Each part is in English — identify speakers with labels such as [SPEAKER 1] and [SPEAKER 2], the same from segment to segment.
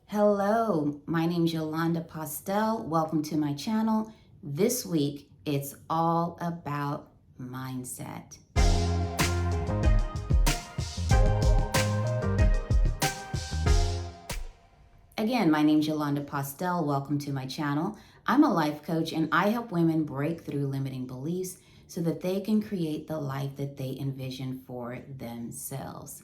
[SPEAKER 1] Hello, my name is Yolanda Postel. Welcome to my channel. This week, it's all about mindset. Again, my name is Yolanda Postel. Welcome to my channel. I'm a life coach and I help women break through limiting beliefs so that they can create the life that they envision for themselves.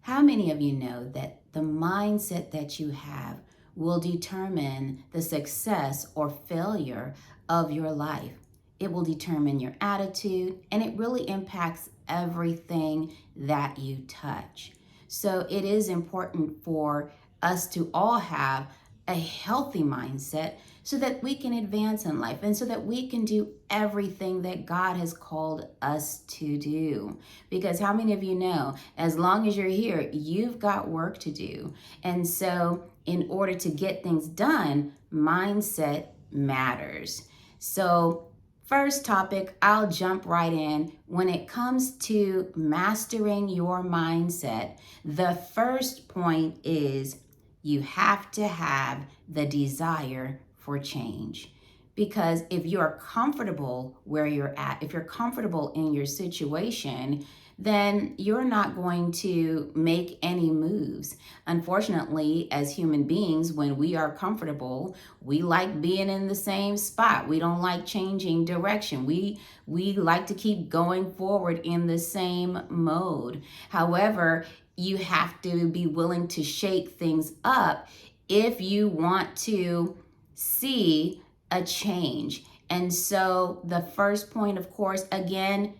[SPEAKER 1] How many of you know that the mindset that you have will determine the success or failure of your life? It will determine your attitude and it really impacts everything that you touch. So it is important for us to all have a healthy mindset so that we can advance in life and so that we can do everything that God has called us to do. Because how many of you know, as long as you're here, you've got work to do. And so, in order to get things done, mindset matters. So, first topic, I'll jump right in. When it comes to mastering your mindset, the first point is you have to have the desire for change. Because if you're comfortable where you're at, if you're comfortable in your situation, then you're not going to make any moves. Unfortunately, as human beings, when we are comfortable, we like being in the same spot. We don't like changing direction. We like to keep going forward in the same mode. However, you have to be willing to shake things up if you want to see a change. And so the first point, of course, again,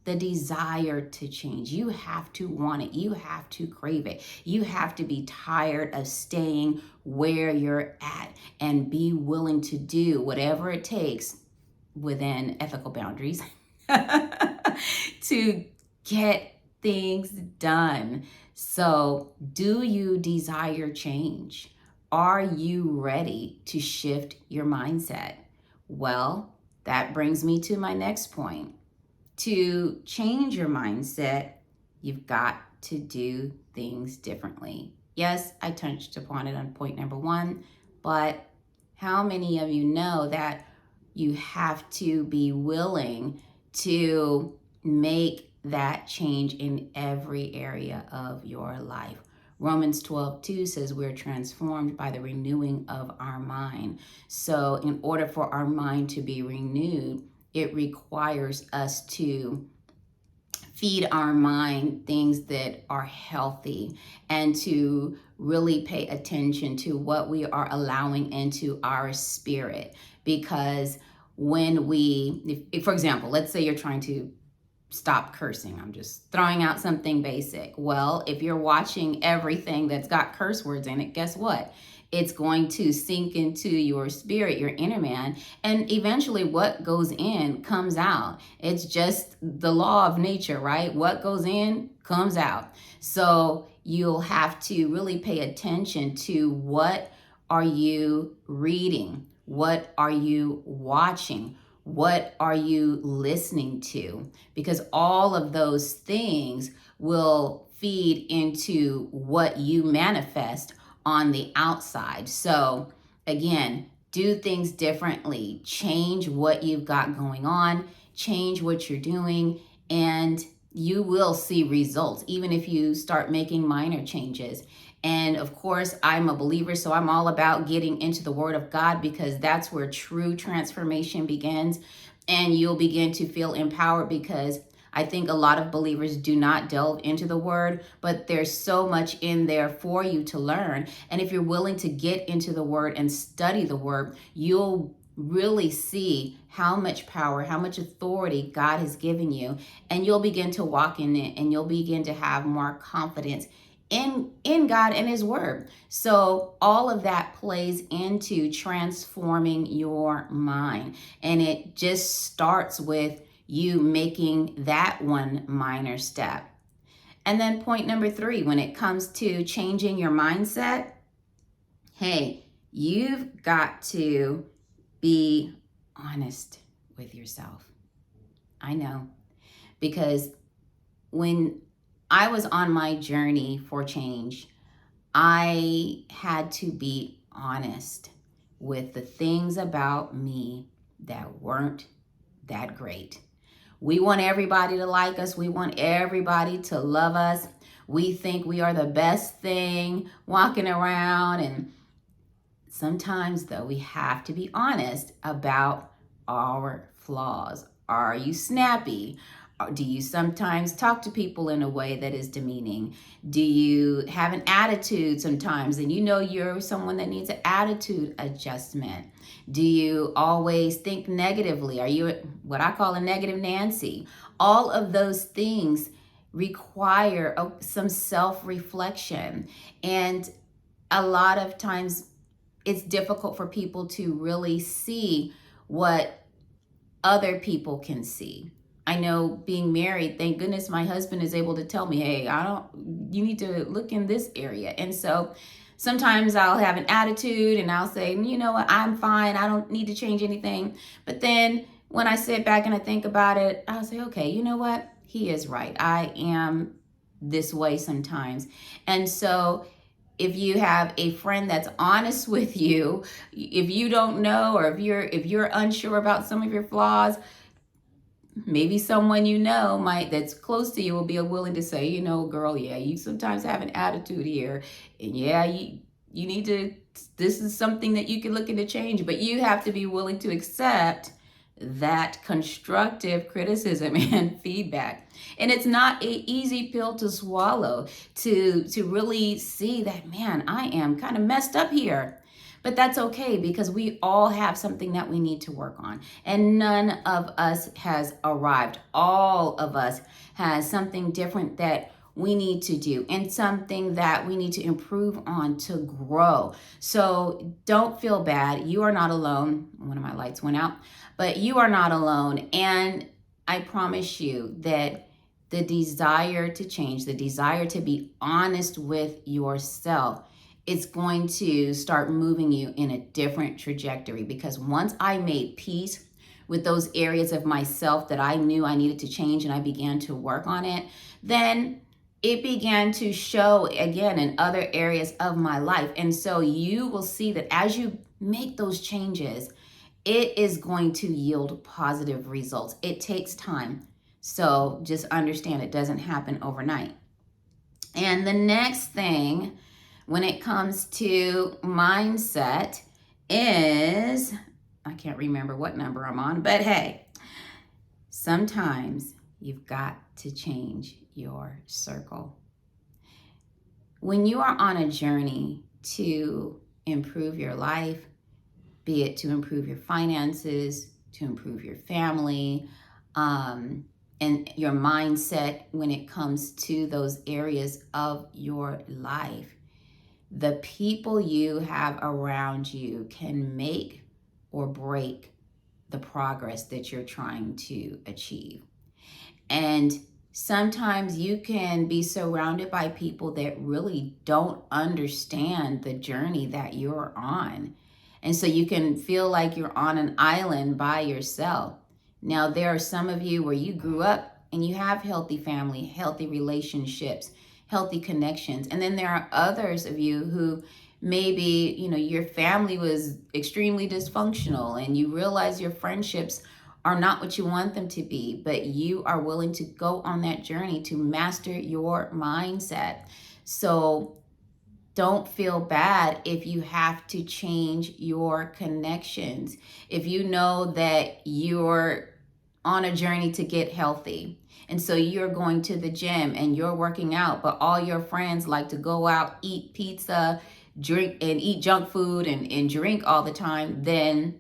[SPEAKER 1] the desire to change. You have to want it. You have to crave it. You have to be tired of staying where you're at and be willing to do whatever it takes within ethical boundaries to get things done. So, do you desire change? Are you ready to shift your mindset? Well, that brings me to my next point. To change your mindset, you've got to do things differently. Yes, I touched upon it on point number one, but how many of you know that you have to be willing to make that change in every area of your life? Romans 12:2 says we're transformed by the renewing of our mind. So, in order for our mind to be renewed, it requires us to feed our mind things that are healthy and to really pay attention to what we are allowing into our spirit. Because when if, for example, let's say you're trying to stop cursing. I'm just throwing out something basic. Well, if you're watching everything that's got curse words in it, guess what? It's going to sink into your spirit, your inner man, and eventually what goes in comes out. It's just the law of nature, right? What goes in comes out. So you'll have to really pay attention to what are you reading? What are you watching? What are you listening to? Because all of those things will feed into what you manifest on the outside. So, again, do things differently, change what you've got going on, change what you're doing, and you will see results, even if you start making minor changes. And of course, I'm a believer, so I'm all about getting into the Word of God because that's where true transformation begins. And you'll begin to feel empowered because I think a lot of believers do not delve into the Word, but there's so much in there for you to learn. And if you're willing to get into the Word and study the Word, you'll really see how much power, how much authority God has given you, and you'll begin to walk in it and you'll begin to have more confidence in God and his word. So all of that plays into transforming your mind. And it just starts with you making that one minor step. And then point number 3, when it comes to changing your mindset, hey, you've got to be honest with yourself. I know, because when I was on my journey for change, I had to be honest with the things about me that weren't that great. We want everybody to like us. We want everybody to love us. We think we are the best thing walking around. And sometimes, though, we have to be honest about our flaws. Are you snappy? Do you sometimes talk to people in a way that is demeaning? Do you have an attitude sometimes and you know you're someone that needs an attitude adjustment? Do you always think negatively? Are you what I call a negative Nancy? All of those things require some self reflection. And a lot of times it's difficult for people to really see what other people can see. I know being married, thank goodness my husband is able to tell me, hey, you need to look in this area. And so sometimes I'll have an attitude and I'll say, you know what, I'm fine. I don't need to change anything. But then when I sit back and I think about it, I'll say, okay, you know what? He is right. I am this way sometimes. And so if you have a friend that's honest with you, if you don't know, or if you're unsure about some of your flaws, maybe someone you know that's close to you will be willing to say, you know, girl, yeah, you sometimes have an attitude here, and yeah, you need to, this is something that you can look into change, but you have to be willing to accept that constructive criticism and feedback. And it's not an easy pill to swallow to really see that, man, I am kind of messed up here. But that's okay, because we all have something that we need to work on. And none of us has arrived. All of us has something different that we need to do and something that we need to improve on to grow. So don't feel bad. You are not alone. One of my lights went out, but you are not alone. And I promise you that the desire to change, the desire to be honest with yourself, it's going to start moving you in a different trajectory. Because once I made peace with those areas of myself that I knew I needed to change and I began to work on it, then it began to show again in other areas of my life. And so you will see that as you make those changes, it is going to yield positive results. It takes time. So just understand it doesn't happen overnight. And the next thing when it comes to mindset is, I can't remember what number I'm on, but hey, sometimes you've got to change your circle. When you are on a journey to improve your life, be it to improve your finances, to improve your family, and your mindset when it comes to those areas of your life, the people you have around you can make or break the progress that you're trying to achieve. And sometimes you can be surrounded by people that really don't understand the journey that you're on. And so you can feel like you're on an island by yourself. Now, there are some of you where you grew up and you have healthy family, healthy relationships, healthy connections. And then there are others of you who maybe, your family was extremely dysfunctional and you realize your friendships are not what you want them to be, but you are willing to go on that journey to master your mindset. So don't feel bad if you have to change your connections. If you know that you're on a journey to get healthy, and so you're going to the gym and you're working out, but all your friends like to go out, eat pizza, drink and eat junk food and drink all the time, then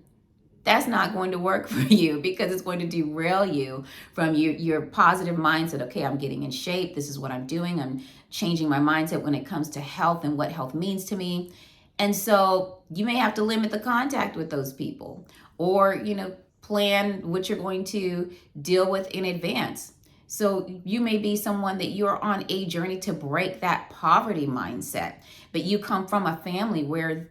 [SPEAKER 1] that's not going to work for you, because it's going to derail you from your positive mindset. Okay, I'm getting in shape. This is what I'm doing. I'm changing my mindset when it comes to health and what health means to me. And so you may have to limit the contact with those people, or, plan what you're going to deal with in advance. So you may be someone that you're on a journey to break that poverty mindset, but you come from a family where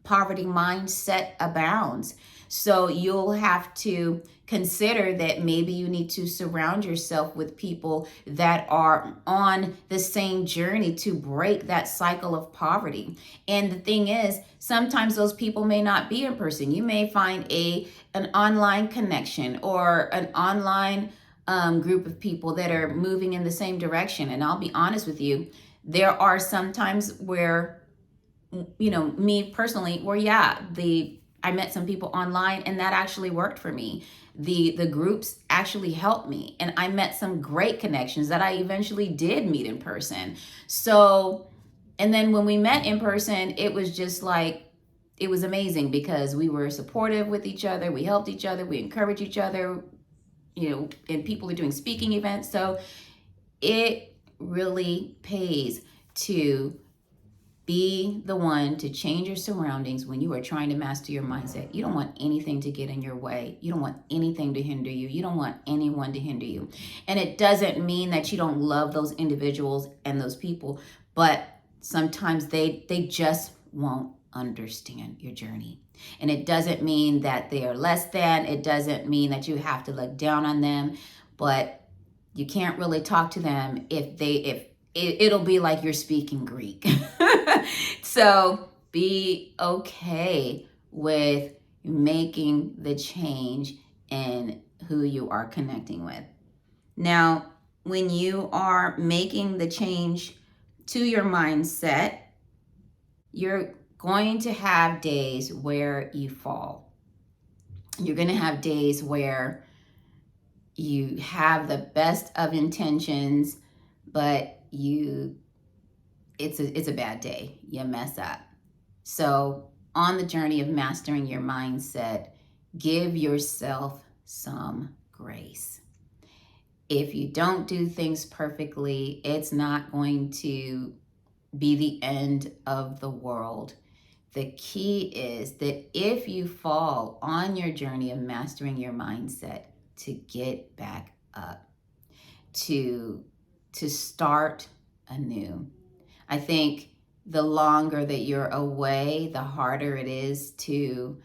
[SPEAKER 1] poverty mindset abounds. So you'll have to consider that maybe you need to surround yourself with people that are on the same journey to break that cycle of poverty. And the thing is, sometimes those people may not be in person. You may find an online connection or an online group of people that are moving in the same direction. And I'll be honest with you, there are some times where, me personally, where I met some people online and that actually worked for me. The groups actually helped me, and I met some great connections that I eventually did meet in person. So, and then when we met in person, it was just like, it was amazing because we were supportive with each other, we helped each other, we encouraged each other, and people are doing speaking events. So it really pays to be the one to change your surroundings when you are trying to master your mindset. You don't want anything to get in your way. You don't want anything to hinder you. You don't want anyone to hinder you. And it doesn't mean that you don't love those individuals and those people, but sometimes they just won't understand your journey. And it doesn't mean that they are less than. It doesn't mean that you have to look down on them, but you can't really talk to them if it'll be like you're speaking Greek. So be okay with making the change in who you are connecting with. Now, when you are making the change to your mindset, you're going to have days where you fall. You're going to have days where you have the best of intentions, but it's a bad day. You mess up. So on the journey of mastering your mindset, give yourself some grace. If you don't do things perfectly, it's not going to be the end of the world. The key is that if you fall on your journey of mastering your mindset, to get back up, to start anew. I think the longer that you're away, the harder it is to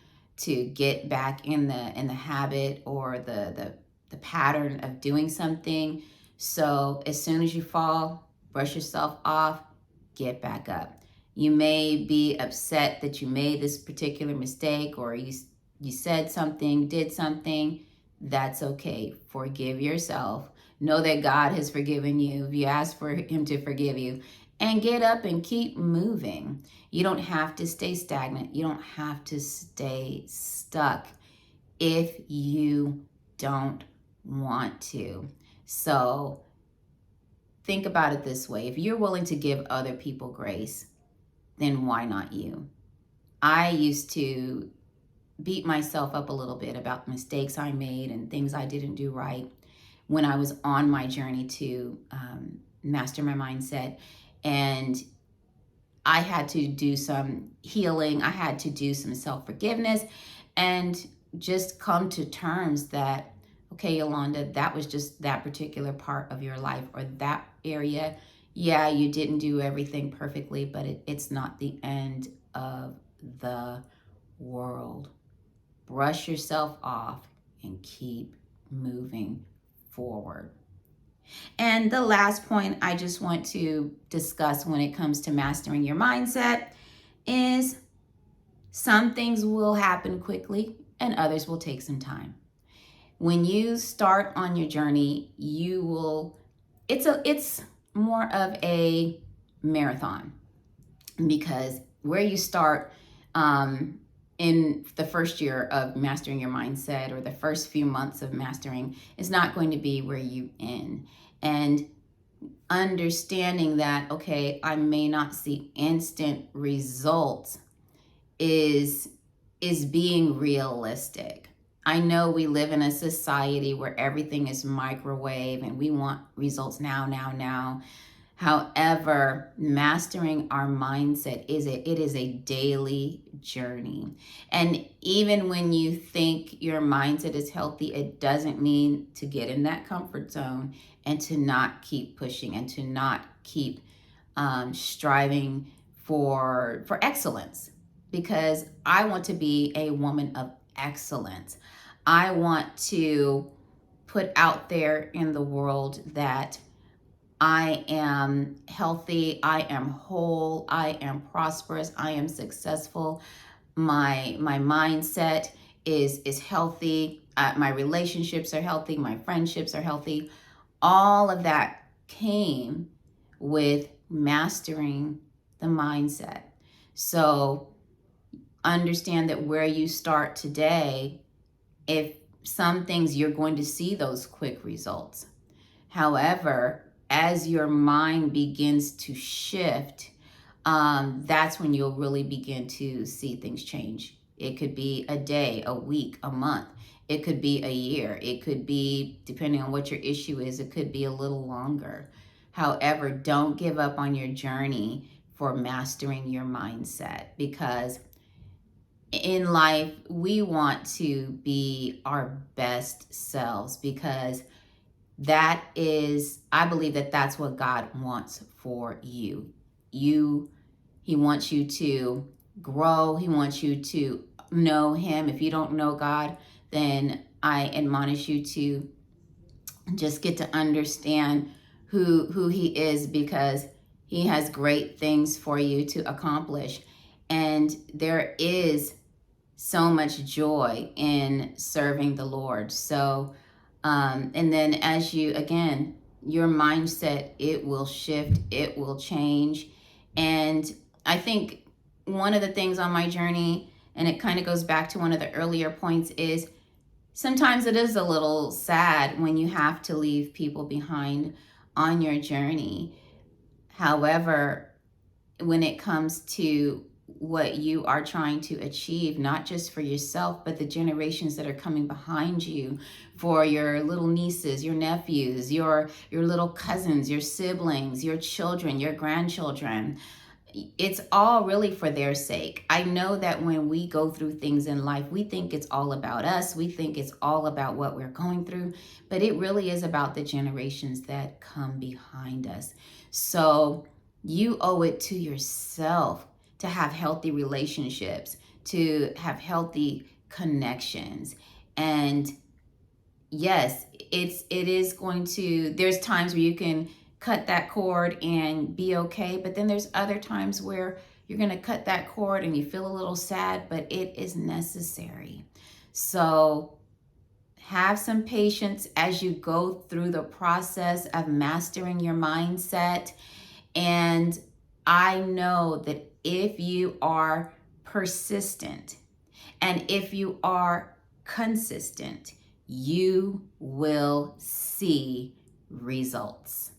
[SPEAKER 1] get back in the habit or the pattern of doing something. So as soon as you fall, brush yourself off, get back up. You may be upset that you made this particular mistake, or you said something, did something. That's okay. Forgive yourself. Know that God has forgiven you if you ask for him to forgive you, and get up and keep moving. You don't have to stay stagnant. You don't have to stay stuck if you don't want to. So think about it this way. If you're willing to give other people grace, then why not you? I used to beat myself up a little bit about mistakes I made and things I didn't do right when I was on my journey to master my mindset. And I had to do some healing. I had to do some self-forgiveness and just come to terms that, okay, Yolanda, that was just that particular part of your life or that area. Yeah, you didn't do everything perfectly, but it's not the end of the world. Brush yourself off and keep moving forward. And the last point I just want to discuss when it comes to mastering your mindset is some things will happen quickly and others will take some time. When you start on your journey, it's more of a marathon, because where you start in the first year of mastering your mindset or the first few months of mastering is not going to be where you end. And understanding that, okay, I may not see instant results is being realistic. I know we live in a society where everything is microwave and we want results now. However, mastering our mindset it is a daily journey. And even when you think your mindset is healthy, it doesn't mean to get in that comfort zone and to not keep pushing and to not keep striving for excellence. because I want to be a woman of excellence. I want to put out there in the world that I am healthy, I am whole, I am prosperous, I am successful. My mindset is healthy. My relationships are healthy, my friendships are healthy. All of that came with mastering the mindset. So understand that where you start today, if some things you're going to see those quick results. However, as your mind begins to shift, that's when you'll really begin to see things change. It could be a day, a week, a month. It could be a year. It could be, depending on what your issue is, it could be a little longer. However, don't give up on your journey for mastering your mindset, because in life, we want to be our best selves, because that is, I believe that that's what God wants for you. He wants you to grow. He wants you to know Him. If you don't know God, then I admonish you to just get to understand who He is, because He has great things for you to accomplish. And there is so much joy in serving the Lord. So, and then as you, again, your mindset, it will shift, it will change. And I think one of the things on my journey, and it kind of goes back to one of the earlier points, is sometimes it is a little sad when you have to leave people behind on your journey. However, when it comes to what you are trying to achieve, not just for yourself, but the generations that are coming behind you, for your little nieces, your nephews, your little cousins, your siblings, your children, your grandchildren, it's all really for their sake. I know that when we go through things in life, we think it's all about us. We think it's all about what we're going through, but it really is about the generations that come behind us. So you owe it to yourself to have healthy relationships, to have healthy connections. And yes, it is going to, there's times where you can cut that cord and be okay, but then there's other times where you're going to cut that cord and you feel a little sad, but it is necessary. So have some patience as you go through the process of mastering your mindset. And I know that if you are persistent and if you are consistent, you will see results.